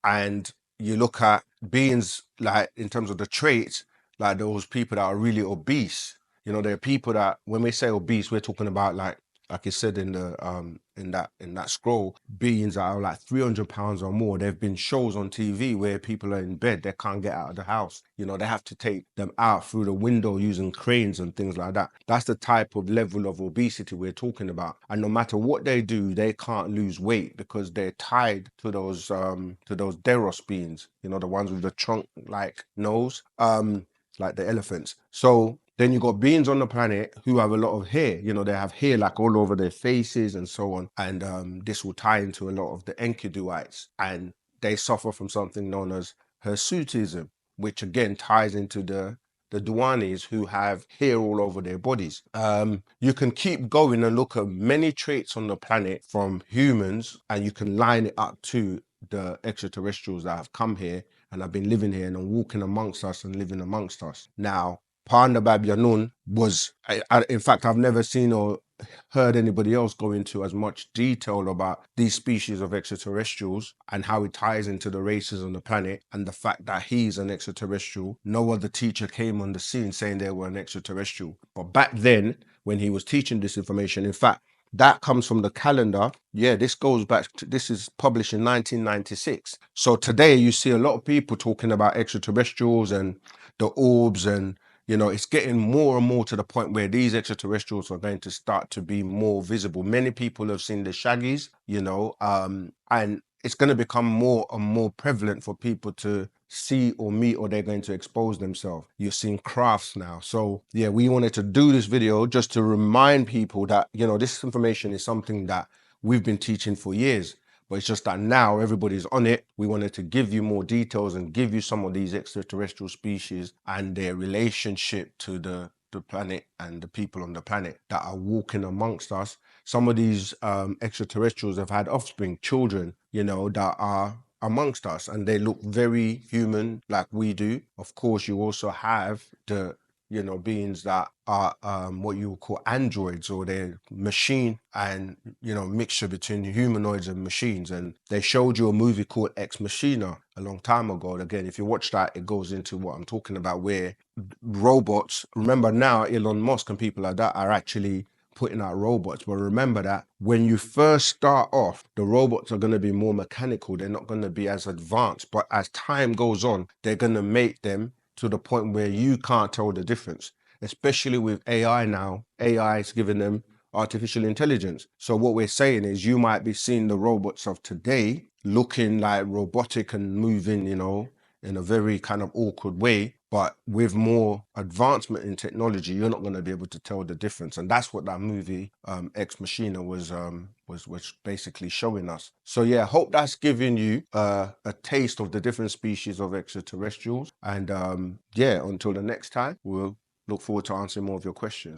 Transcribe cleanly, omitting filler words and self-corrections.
and you look at beings like in terms of the traits, like those people that are really obese. You know, there are people that when we say obese, we're talking about like you said in the in that scroll, beings that are like 300 pounds or more. There've been shows on TV where people are in bed, they can't get out of the house. You know, they have to take them out through the window using cranes and things like that. That's the type of level of obesity we're talking about. And no matter what they do, they can't lose weight because they're tied to those Deros beings, you know, the ones with the trunk like nose, like the elephants. So then you got beings on the planet who have a lot of hair. You know, they have hair like all over their faces and so on. And this will tie into a lot of the Enkiduites. And they suffer from something known as hirsutism, which again ties into the Duanis who have hair all over their bodies. You can keep going and look at many traits on the planet from humans, and you can line it up to the extraterrestrials that have come here and have been living here and are walking amongst us and living amongst us. Now, Panda Babianoon was, in fact, I've never seen or heard anybody else go into as much detail about these species of extraterrestrials and how it ties into the races on the planet and the fact that he's an extraterrestrial. No other teacher came on the scene saying they were an extraterrestrial. But back then, when he was teaching this information, in fact, that comes from the calendar. Yeah, this goes back to, this is published in 1996. So today you see a lot of people talking about extraterrestrials and the orbs, and you know, it's getting more and more to the point where these extraterrestrials are going to start to be more visible. Many people have seen the Shaggies, you know, and it's going to become more and more prevalent for people to see or meet, or they're going to expose themselves. You're seeing crafts now. So yeah, we wanted to do this video just to remind people that, you know, this information is something that we've been teaching for years. But it's just that now everybody's on it. We wanted to give you more details and give you some of these extraterrestrial species and their relationship to the planet and the people on the planet that are walking amongst us. Some of these extraterrestrials have had offspring, children, you know, that are amongst us, and they look very human like we do. Of course, you also have the, you know, beings that are what you would call androids, or they're machine and, you know, mixture between humanoids and machines. And they showed you a movie called Ex Machina a long time ago. And again, if you watch that, it goes into what I'm talking about, where robots, remember now Elon Musk and people like that are actually putting out robots. But remember that when you first start off, the robots are going to be more mechanical. They're not going to be as advanced. But as time goes on, they're going to make them to the point where you can't tell the difference, especially with AI now. AI is giving them artificial intelligence. So what we're saying is you might be seeing the robots of today looking like robotic and moving, you know, in a very kind of awkward way. But with more advancement in technology, you're not going to be able to tell the difference. And that's what that movie, Ex Machina, was basically showing us. So yeah, hope that's giving you a taste of the different species of extraterrestrials. And yeah, until the next time, we'll look forward to answering more of your questions.